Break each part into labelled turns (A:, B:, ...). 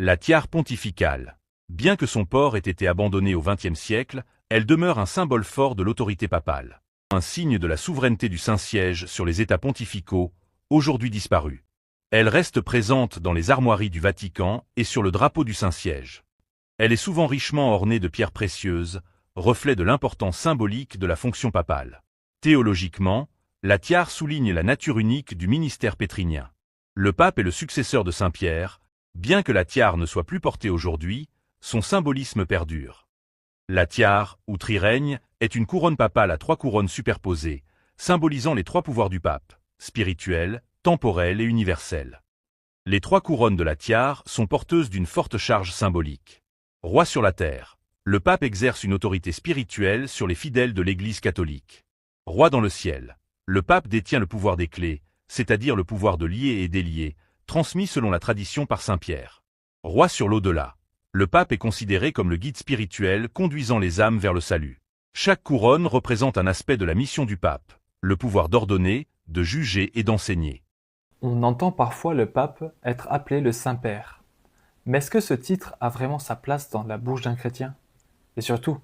A: La tiare pontificale. Bien que son port ait été abandonné au XXe siècle, elle demeure un symbole fort de l'autorité papale. Un signe de la souveraineté du Saint-Siège sur les États pontificaux, aujourd'hui disparus. Elle reste présente dans les armoiries du Vatican et sur le drapeau du Saint-Siège. Elle est souvent richement ornée de pierres précieuses, reflet de l'importance symbolique de la fonction papale. Théologiquement, la tiare souligne la nature unique du ministère pétrinien. Le pape est le successeur de Saint-Pierre, bien que la tiare ne soit plus portée aujourd'hui, son symbolisme perdure. La tiare, ou trirègne, est une couronne papale à 3 couronnes superposées, symbolisant les 3 pouvoirs du pape, spirituel, temporel et universel. Les 3 couronnes de la tiare sont porteuses d'une forte charge symbolique. Roi sur la terre, le pape exerce une autorité spirituelle sur les fidèles de l'Église catholique. Roi dans le ciel, le pape détient le pouvoir des clés, c'est-à-dire le pouvoir de lier et délier, transmis selon la tradition par Saint Pierre. Roi sur l'au-delà, le pape est considéré comme le guide spirituel conduisant les âmes vers le salut. Chaque couronne représente un aspect de la mission du pape, le pouvoir d'ordonner, de juger et d'enseigner.
B: On entend parfois le pape être appelé le Saint-Père. Mais est-ce que ce titre a vraiment sa place dans la bouche d'un chrétien? Et surtout,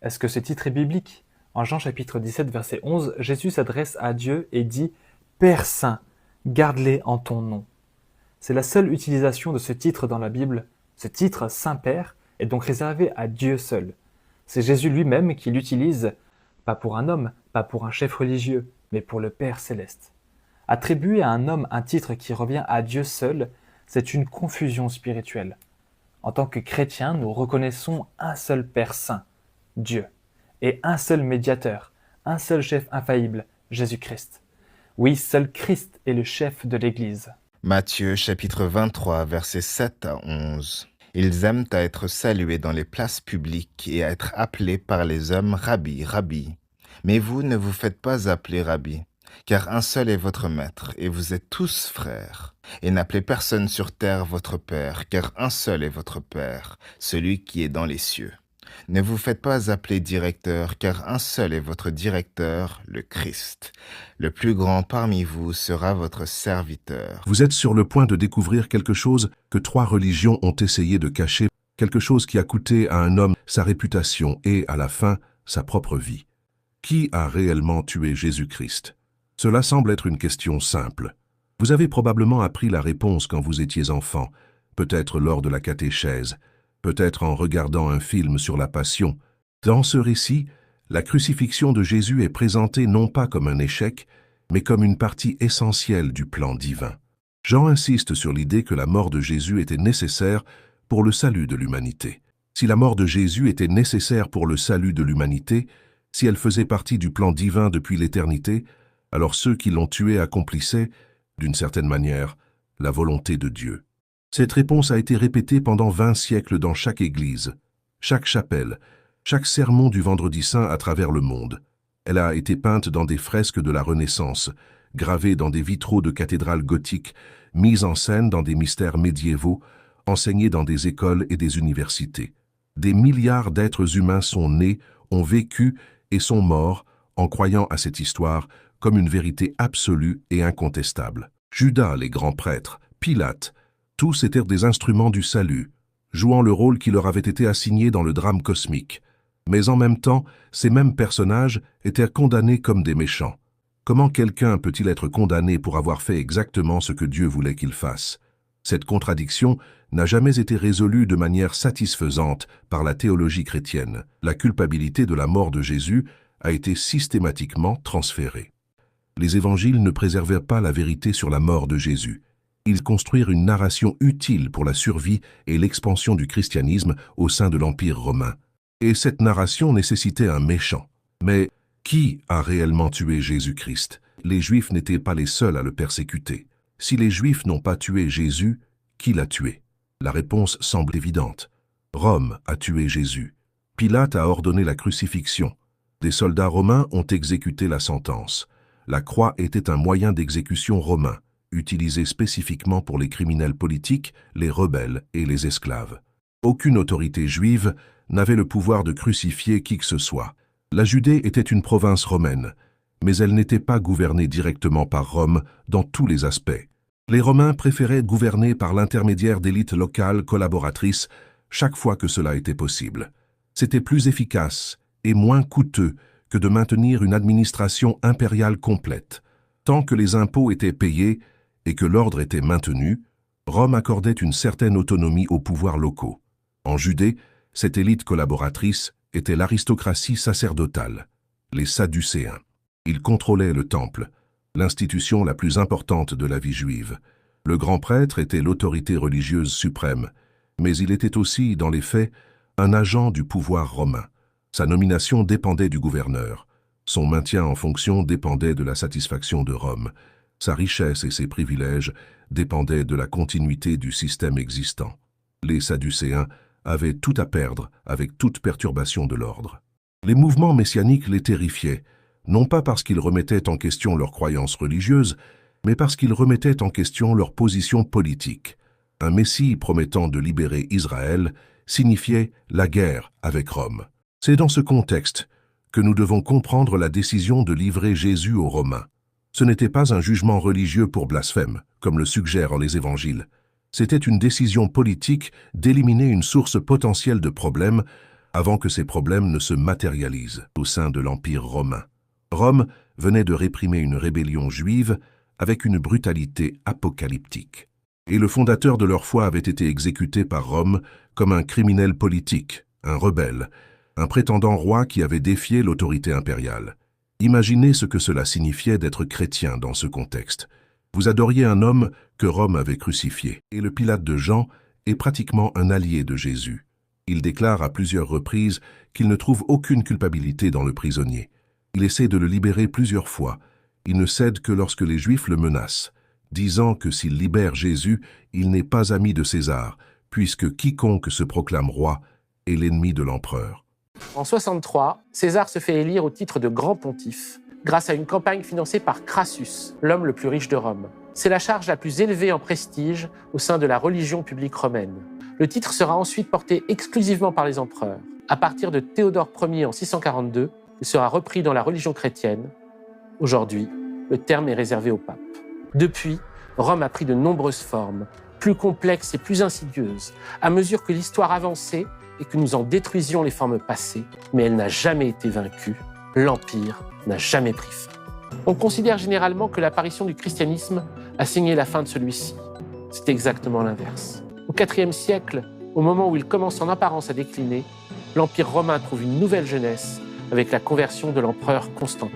B: est-ce que ce titre est biblique? En Jean chapitre 17, verset 11, Jésus s'adresse à Dieu et dit « Père Saint, garde-les en ton nom ». C'est la seule utilisation de ce titre dans la Bible. Ce titre, Saint-Père, est donc réservé à Dieu seul. C'est Jésus lui-même qui l'utilise, pas pour un homme, pas pour un chef religieux, mais pour le Père céleste. Attribuer à un homme un titre qui revient à Dieu seul, c'est une confusion spirituelle. En tant que chrétiens, nous reconnaissons un seul Père saint, Dieu, et un seul médiateur, un seul chef infaillible, Jésus-Christ. Oui, seul Christ est le chef de l'Église.
C: Matthieu chapitre 23, versets 7 à 11. Ils aiment à être salués dans les places publiques et à être appelés par les hommes Rabbi, Rabbi. Mais vous ne vous faites pas appeler Rabbi, car un seul est votre maître, et vous êtes tous frères. Et n'appelez personne sur terre votre Père, car un seul est votre Père, celui qui est dans les cieux. Ne vous faites pas appeler directeur, car un seul est votre directeur, le Christ. Le plus grand parmi vous sera votre serviteur.
D: Vous êtes sur le point de découvrir quelque chose que 3 religions ont essayé de cacher, quelque chose qui a coûté à un homme sa réputation et, à la fin, sa propre vie. Qui a réellement tué Jésus-Christ? Cela semble être une question simple. Vous avez probablement appris la réponse quand vous étiez enfant, peut-être lors de la catéchèse, peut-être en regardant un film sur la Passion. Dans ce récit, la crucifixion de Jésus est présentée non pas comme un échec, mais comme une partie essentielle du plan divin. Jean insiste sur l'idée que la mort de Jésus était nécessaire pour le salut de l'humanité. Si la mort de Jésus était nécessaire pour le salut de l'humanité, si elle faisait partie du plan divin depuis l'éternité, alors ceux qui l'ont tué accomplissaient, d'une certaine manière, la volonté de Dieu. Cette réponse a été répétée pendant 20 siècles dans chaque église, chaque chapelle, chaque sermon du Vendredi Saint à travers le monde. Elle a été peinte dans des fresques de la Renaissance, gravée dans des vitraux de cathédrales gothiques, mise en scène dans des mystères médiévaux, enseignée dans des écoles et des universités. Des milliards d'êtres humains sont nés, ont vécu et sont morts en croyant à cette histoire comme une vérité absolue et incontestable. Judas, les grands prêtres, Pilate, tous étaient des instruments du salut, jouant le rôle qui leur avait été assigné dans le drame cosmique. Mais en même temps, ces mêmes personnages étaient condamnés comme des méchants. Comment quelqu'un peut-il être condamné pour avoir fait exactement ce que Dieu voulait qu'il fasse? Cette contradiction n'a jamais été résolue de manière satisfaisante par la théologie chrétienne. La culpabilité de la mort de Jésus a été systématiquement transférée. Les évangiles ne préservèrent pas la vérité sur la mort de Jésus. Ils construirent une narration utile pour la survie et l'expansion du christianisme au sein de l'Empire romain. Et cette narration nécessitait un méchant. Mais qui a réellement tué Jésus-Christ? Les Juifs n'étaient pas les seuls à le persécuter. Si les Juifs n'ont pas tué Jésus, qui l'a tué? La réponse semble évidente. Rome a tué Jésus. Pilate a ordonné la crucifixion. Des soldats romains ont exécuté la sentence. La croix était un moyen d'exécution romain, utilisé spécifiquement pour les criminels politiques, les rebelles et les esclaves. Aucune autorité juive n'avait le pouvoir de crucifier qui que ce soit. La Judée était une province romaine, mais elle n'était pas gouvernée directement par Rome dans tous les aspects. Les Romains préféraient gouverner par l'intermédiaire d'élites locales collaboratrices chaque fois que cela était possible. C'était plus efficace et moins coûteux que de maintenir une administration impériale complète. Tant que les impôts étaient payés et que l'ordre était maintenu, Rome accordait une certaine autonomie aux pouvoirs locaux. En Judée, cette élite collaboratrice était l'aristocratie sacerdotale, les Sadducéens. Ils contrôlaient le temple, l'institution la plus importante de la vie juive. Le grand prêtre était l'autorité religieuse suprême, mais il était aussi, dans les faits, un agent du pouvoir romain. Sa nomination dépendait du gouverneur. Son maintien en fonction dépendait de la satisfaction de Rome. Sa richesse et ses privilèges dépendaient de la continuité du système existant. Les Sadducéens avaient tout à perdre avec toute perturbation de l'ordre. Les mouvements messianiques les terrifiaient, non pas parce qu'ils remettaient en question leurs croyances religieuses, mais parce qu'ils remettaient en question leur position politique. Un Messie promettant de libérer Israël signifiait la guerre avec Rome. C'est dans ce contexte que nous devons comprendre la décision de livrer Jésus aux Romains. Ce n'était pas un jugement religieux pour blasphème, comme le suggèrent les évangiles. C'était une décision politique d'éliminer une source potentielle de problèmes avant que ces problèmes ne se matérialisent au sein de l'Empire romain. Rome venait de réprimer une rébellion juive avec une brutalité apocalyptique. Et le fondateur de leur foi avait été exécuté par Rome comme un criminel politique, un rebelle, un prétendant roi qui avait défié l'autorité impériale. Imaginez ce que cela signifiait d'être chrétien dans ce contexte. Vous adoriez un homme que Rome avait crucifié, et le Pilate de Jean est pratiquement un allié de Jésus. Il déclare à plusieurs reprises qu'il ne trouve aucune culpabilité dans le prisonnier. Il essaie de le libérer plusieurs fois. Il ne cède que lorsque les Juifs le menacent, disant que s'il libère Jésus, il n'est pas ami de César, puisque quiconque se proclame roi est l'ennemi de l'empereur.
E: En 63, César se fait élire au titre de grand pontife, grâce à une campagne financée par Crassus, l'homme le plus riche de Rome. C'est la charge la plus élevée en prestige au sein de la religion publique romaine. Le titre sera ensuite porté exclusivement par les empereurs. À partir de Théodore Ier en 642, il sera repris dans la religion chrétienne. Aujourd'hui, le terme est réservé au pape. Depuis, Rome a pris de nombreuses formes, plus complexes et plus insidieuses, à mesure que l'histoire avançait et que nous en détruisions les formes passées, mais elle n'a jamais été vaincue. L'Empire n'a jamais pris fin. On considère généralement que l'apparition du christianisme a signé la fin de celui-ci. C'est exactement l'inverse. Au IVe siècle, au moment où il commence en apparence à décliner, l'Empire romain trouve une nouvelle jeunesse avec la conversion de l'empereur Constantin.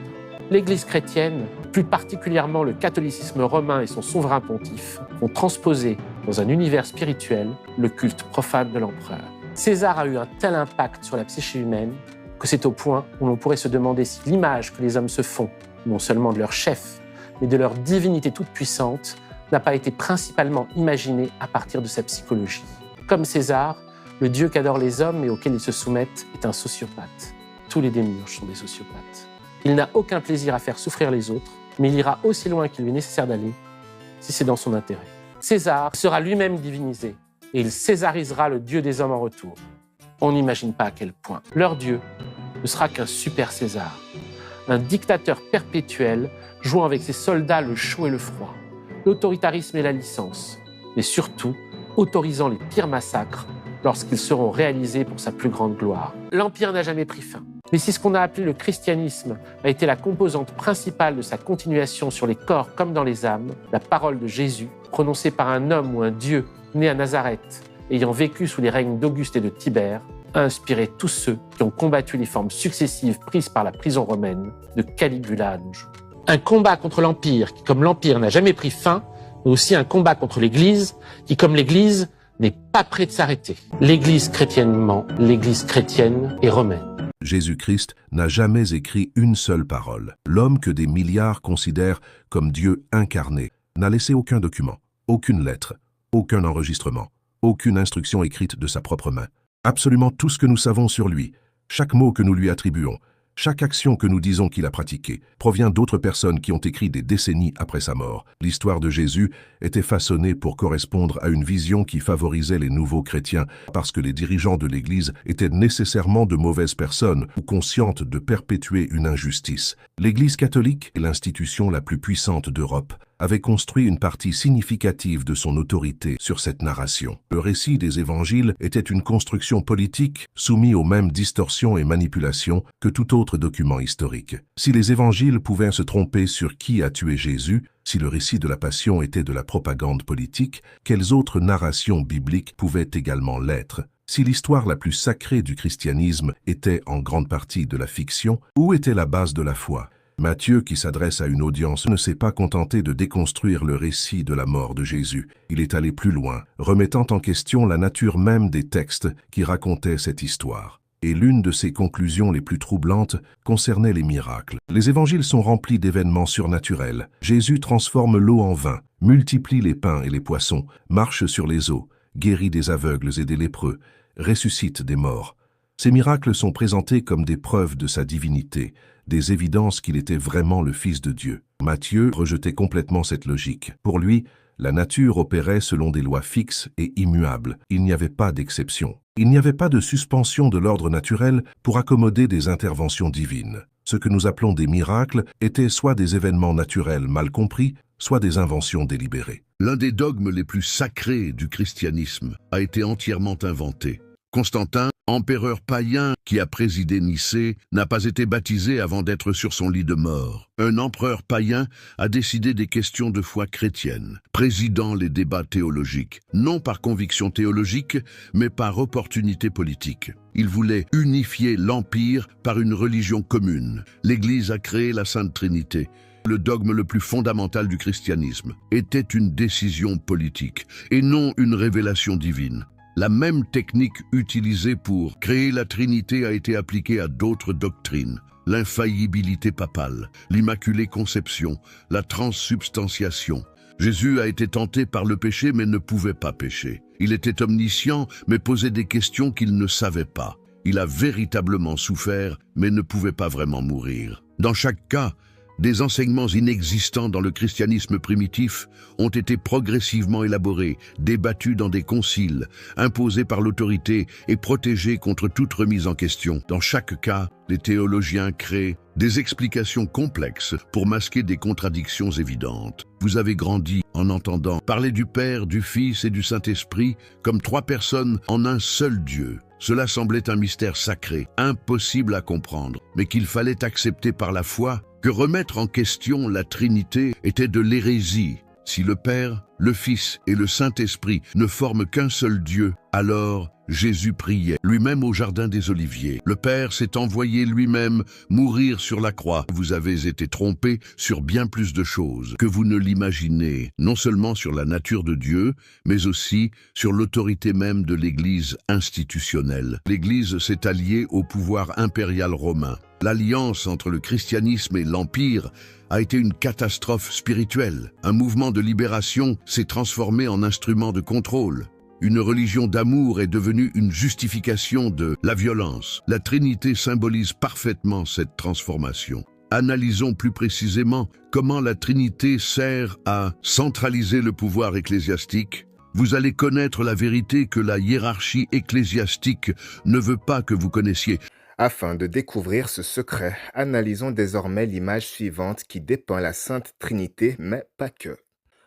E: L'Église chrétienne, plus particulièrement le catholicisme romain et son souverain pontife, ont transposé dans un univers spirituel le culte profane de l'empereur. César a eu un tel impact sur la psyché humaine que c'est au point où l'on pourrait se demander si l'image que les hommes se font, non seulement de leur chef, mais de leur divinité toute puissante, n'a pas été principalement imaginée à partir de sa psychologie. Comme César, le dieu qu'adorent les hommes et auquel ils se soumettent est un sociopathe. Tous les démiurges sont des sociopathes. Il n'a aucun plaisir à faire souffrir les autres, mais il ira aussi loin qu'il lui est nécessaire d'aller, si c'est dans son intérêt. César sera lui-même divinisé, et il césarisera le dieu des hommes en retour. On n'imagine pas à quel point. Leur dieu ne sera qu'un super César, un dictateur perpétuel jouant avec ses soldats le chaud et le froid, l'autoritarisme et la licence, mais surtout autorisant les pires massacres lorsqu'ils seront réalisés pour sa plus grande gloire. L'Empire n'a jamais pris fin. Mais si ce qu'on a appelé le christianisme a été la composante principale de sa continuation sur les corps comme dans les âmes, la parole de Jésus, prononcée par un homme ou un dieu né à Nazareth, ayant vécu sous les règnes d'Auguste et de Tibère, a inspiré tous ceux qui ont combattu les formes successives prises par la prison romaine, de Caligula à nos jours. Un combat contre l'Empire qui, comme l'Empire, n'a jamais pris fin, mais aussi un combat contre l'Église qui, comme l'Église, n'est pas près de s'arrêter. L'Église chrétiennement, l'Église chrétienne et romaine.
D: Jésus-Christ n'a jamais écrit une seule parole. L'homme que des milliards considèrent comme Dieu incarné n'a laissé aucun document, aucune lettre, aucun enregistrement, aucune instruction écrite de sa propre main. Absolument tout ce que nous savons sur lui, chaque mot que nous lui attribuons, chaque action que nous disons qu'il a pratiquée, provient d'autres personnes qui ont écrit des décennies après sa mort. L'histoire de Jésus était façonnée pour correspondre à une vision qui favorisait les nouveaux chrétiens parce que les dirigeants de l'Église étaient nécessairement de mauvaises personnes ou conscientes de perpétuer une injustice. L'Église catholique est l'institution la plus puissante d'Europe, avait construit une partie significative de son autorité sur cette narration. Le récit des évangiles était une construction politique soumise aux mêmes distorsions et manipulations que tout autre document historique. Si les évangiles pouvaient se tromper sur qui a tué Jésus, si le récit de la Passion était de la propagande politique, quelles autres narrations bibliques pouvaient également l'être? Si l'histoire la plus sacrée du christianisme était en grande partie de la fiction, où était la base de la foi? Matthieu, qui s'adresse à une audience, ne s'est pas contenté de déconstruire le récit de la mort de Jésus. Il est allé plus loin, remettant en question la nature même des textes qui racontaient cette histoire. Et l'une de ses conclusions les plus troublantes concernait les miracles. Les évangiles sont remplis d'événements surnaturels. Jésus transforme l'eau en vin, multiplie les pains et les poissons, marche sur les eaux, guérit des aveugles et des lépreux, ressuscite des morts. Ces miracles sont présentés comme des preuves de sa divinité, des évidences qu'il était vraiment le Fils de Dieu. Matthieu rejetait complètement cette logique. Pour lui, la nature opérait selon des lois fixes et immuables. Il n'y avait pas d'exception. Il n'y avait pas de suspension de l'ordre naturel pour accommoder des interventions divines. Ce que nous appelons des miracles étaient soit des événements naturels mal compris, soit des inventions délibérées.
F: L'un des dogmes les plus sacrés du christianisme a été entièrement inventé. Constantin, empereur païen qui a présidé Nicée, n'a pas été baptisé avant d'être sur son lit de mort. Un empereur païen a décidé des questions de foi chrétienne, présidant les débats théologiques, non par conviction théologique, mais par opportunité politique. Il voulait unifier l'Empire par une religion commune. L'Église a créé la Sainte Trinité. Le dogme le plus fondamental du christianisme était une décision politique, et non une révélation divine. La même technique utilisée pour créer la Trinité a été appliquée à d'autres doctrines. L'infaillibilité papale, l'Immaculée Conception, la transsubstantiation. Jésus a été tenté par le péché mais ne pouvait pas pécher. Il était omniscient mais posait des questions qu'il ne savait pas. Il a véritablement souffert mais ne pouvait pas vraiment mourir. Dans chaque cas, des enseignements inexistants dans le christianisme primitif ont été progressivement élaborés, débattus dans des conciles, imposés par l'autorité et protégés contre toute remise en question. Dans chaque cas, les théologiens créent des explications complexes pour masquer des contradictions évidentes. Vous avez grandi en entendant parler du Père, du Fils et du Saint-Esprit comme trois personnes en un seul Dieu. Cela semblait un mystère sacré, impossible à comprendre, mais qu'il fallait accepter par la foi. Que remettre en question la Trinité était de l'hérésie. Si le Père, le Fils et le Saint-Esprit ne forment qu'un seul Dieu, alors Jésus priait lui-même au Jardin des Oliviers. Le Père s'est envoyé lui-même mourir sur la croix. Vous avez été trompés sur bien plus de choses que vous ne l'imaginez, non seulement sur la nature de Dieu, mais aussi sur l'autorité même de l'Église institutionnelle. L'Église s'est alliée au pouvoir impérial romain. L'alliance entre le christianisme et l'Empire a été une catastrophe spirituelle. Un mouvement de libération s'est transformé en instrument de contrôle. Une religion d'amour est devenue une justification de la violence. La Trinité symbolise parfaitement cette transformation. Analysons plus précisément comment la Trinité sert à centraliser le pouvoir ecclésiastique. Vous allez connaître la vérité que la hiérarchie ecclésiastique ne veut pas que vous connaissiez.
C: Afin de découvrir ce secret, analysons désormais l'image suivante qui dépeint la Sainte Trinité, mais pas que.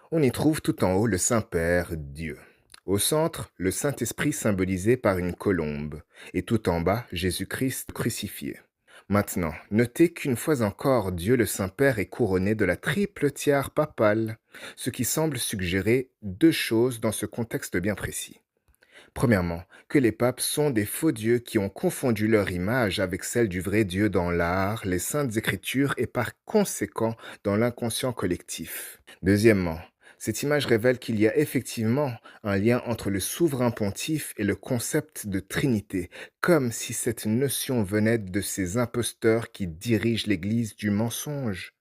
C: On y trouve tout en haut le Saint-Père, Dieu. Au centre, le Saint-Esprit symbolisé par une colombe, et tout en bas, Jésus-Christ crucifié. Maintenant, notez qu'une fois encore, Dieu le Saint-Père est couronné de la triple tiare papale, ce qui semble suggérer deux choses dans ce contexte bien précis. Premièrement, que les papes sont des faux dieux qui ont confondu leur image avec celle du vrai Dieu dans l'art, les saintes écritures et par conséquent dans l'inconscient collectif. Deuxièmement, cette image révèle qu'il y a effectivement un lien entre le souverain pontife et le concept de Trinité, comme si cette notion venait de ces imposteurs qui dirigent l'Église du mensonge.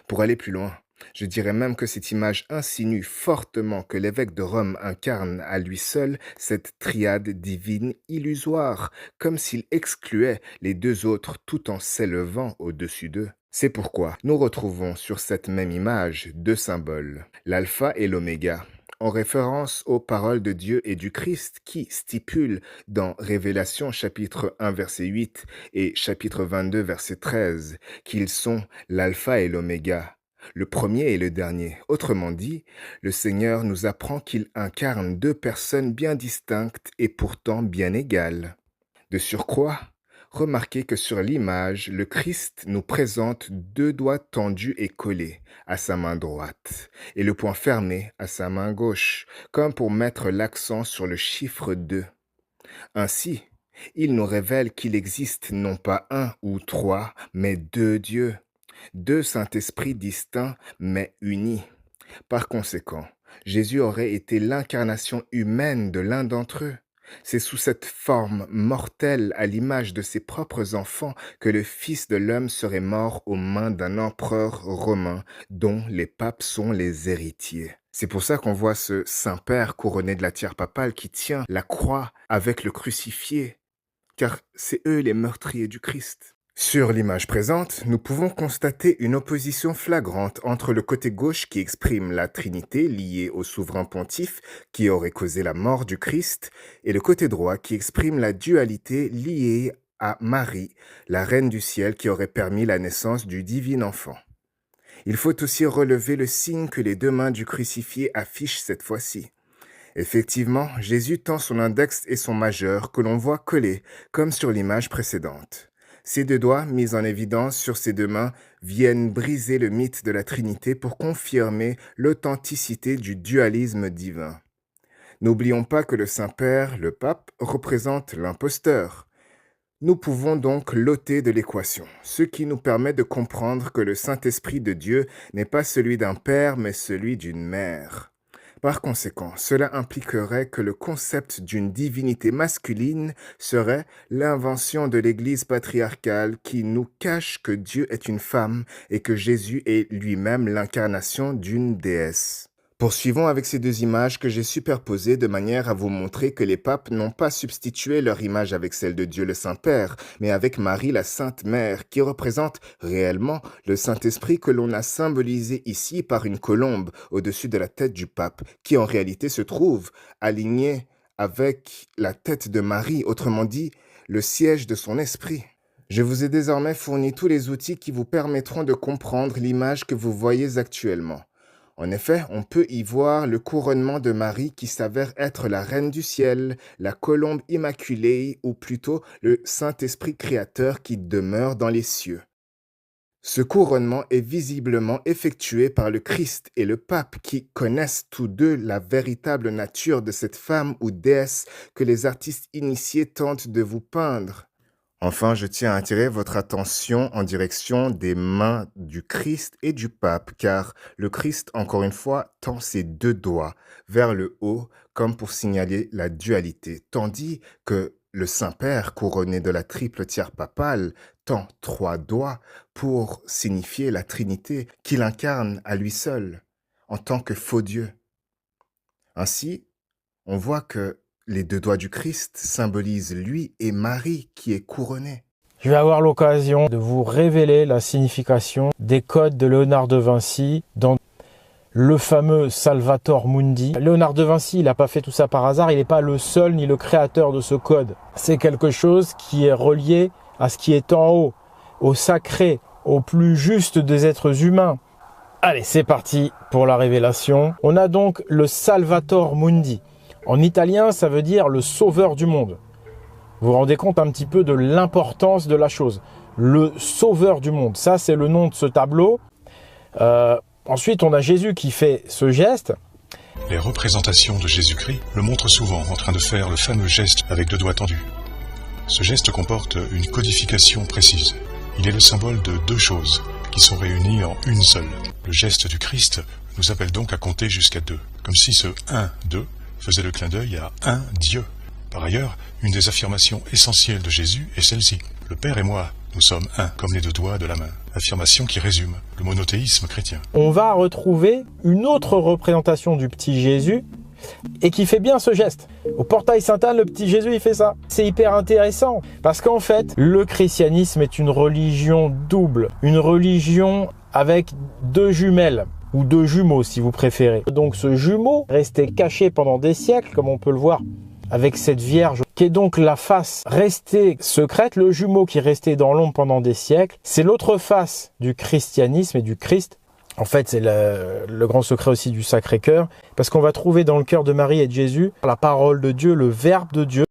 C: Pour aller plus loin, je dirais même que cette image insinue fortement que l'évêque de Rome incarne à lui seul cette triade divine illusoire, comme s'il excluait les deux autres tout en s'élevant au-dessus d'eux. C'est pourquoi nous retrouvons sur cette même image deux symboles, l'alpha et l'oméga, en référence aux paroles de Dieu et du Christ qui stipulent dans Révélation chapitre 1 verset 8 et chapitre 22 verset 13 qu'ils sont l'alpha et l'oméga, le premier et le dernier. Autrement dit, le Seigneur nous apprend qu'il incarne deux personnes bien distinctes et pourtant bien égales. De surcroît, remarquez que sur l'image, le Christ nous présente deux doigts tendus et collés à sa main droite et le poing fermé à sa main gauche, comme pour mettre l'accent sur le chiffre 2. Ainsi, il nous révèle qu'il existe non pas un ou trois, mais deux dieux, deux Saint-Esprits distincts mais unis. Par conséquent, Jésus aurait été l'incarnation humaine de l'un d'entre eux. C'est sous cette forme mortelle à l'image de ses propres enfants que le Fils de l'homme serait mort aux mains d'un empereur romain dont les papes sont les héritiers. C'est pour ça qu'on voit ce Saint-Père couronné de la tiare papale qui tient la croix avec le crucifié, car c'est eux les meurtriers du Christ. Sur l'image présente, nous pouvons constater une opposition flagrante entre le côté gauche qui exprime la Trinité liée au souverain pontife qui aurait causé la mort du Christ et le côté droit qui exprime la dualité liée à Marie, la Reine du ciel qui aurait permis la naissance du divin enfant. Il faut aussi relever le signe que les deux mains du crucifié affichent cette fois-ci. Effectivement, Jésus tend son index et son majeur que l'on voit collés comme sur l'image précédente. Ces deux doigts, mis en évidence sur ces deux mains, viennent briser le mythe de la Trinité pour confirmer l'authenticité du dualisme divin. N'oublions pas que le Saint-Père, le Pape, représente l'imposteur. Nous pouvons donc l'ôter de l'équation, ce qui nous permet de comprendre que le Saint-Esprit de Dieu n'est pas celui d'un père, mais celui d'une mère. Par conséquent, cela impliquerait que le concept d'une divinité masculine serait l'invention de l'Église patriarcale qui nous cache que Dieu est une femme et que Jésus est lui-même l'incarnation d'une déesse. Poursuivons avec ces deux images que j'ai superposées de manière à vous montrer que les papes n'ont pas substitué leur image avec celle de Dieu le Saint-Père, mais avec Marie la Sainte Mère, qui représente réellement le Saint-Esprit que l'on a symbolisé ici par une colombe au-dessus de la tête du pape, qui en réalité se trouve alignée avec la tête de Marie, autrement dit, le siège de son esprit. Je vous ai désormais fourni tous les outils qui vous permettront de comprendre l'image que vous voyez actuellement. En effet, on peut y voir le couronnement de Marie qui s'avère être la Reine du ciel, la colombe immaculée ou plutôt le Saint-Esprit créateur qui demeure dans les cieux. Ce couronnement est visiblement effectué par le Christ et le pape qui connaissent tous deux la véritable nature de cette femme ou déesse que les artistes initiés tentent de vous peindre. Enfin, je tiens à attirer votre attention en direction des mains du Christ et du pape, car le Christ, encore une fois, tend ses deux doigts vers le haut comme pour signaler la dualité, tandis que le Saint-Père, couronné de la triple tiare papale, tend trois doigts pour signifier la Trinité qu'il incarne à lui seul, en tant que faux Dieu. Ainsi, on voit que les deux doigts du Christ symbolisent lui et Marie qui est couronnée.
G: Je vais avoir l'occasion de vous révéler la signification des codes de Léonard de Vinci dans le fameux Salvator Mundi. Léonard de Vinci, il n'a pas fait tout ça par hasard, il n'est pas le seul ni le créateur de ce code. C'est quelque chose qui est relié à ce qui est en haut, au sacré, au plus juste des êtres humains. Allez, c'est parti pour la révélation. On a donc le Salvator Mundi. En italien, ça veut dire le sauveur du monde. Vous vous rendez compte un petit peu de l'importance de la chose. Le sauveur du monde, ça c'est le nom de ce tableau. Ensuite, on a Jésus qui fait ce geste.
H: Les représentations de Jésus-Christ le montrent souvent en train de faire le fameux geste avec deux doigts tendus. Ce geste comporte une codification précise. Il est le symbole de deux choses qui sont réunies en une seule. Le geste du Christ nous appelle donc à compter jusqu'à 2, comme si ce 1, 2 faisait le clin d'œil à un Dieu. Par ailleurs, une des affirmations essentielles de Jésus est celle-ci. Le Père et moi, nous sommes un, comme les deux doigts de la main. Affirmation qui résume le monothéisme chrétien.
G: On va retrouver une autre représentation du petit Jésus et qui fait bien ce geste. Au portail Sainte-Anne, le petit Jésus, il fait ça. C'est hyper intéressant parce qu'en fait, le christianisme est une religion double. Une religion avec deux jumelles. Ou deux jumeaux si vous préférez. Donc ce jumeau restait caché pendant des siècles, comme on peut le voir avec cette Vierge, qui est donc la face restée secrète. Le jumeau qui restait dans l'ombre pendant des siècles, c'est l'autre face du christianisme et du Christ. En fait, c'est le grand secret aussi du Sacré-Cœur, parce qu'on va trouver dans le cœur de Marie et de Jésus la parole de Dieu, le Verbe de Dieu.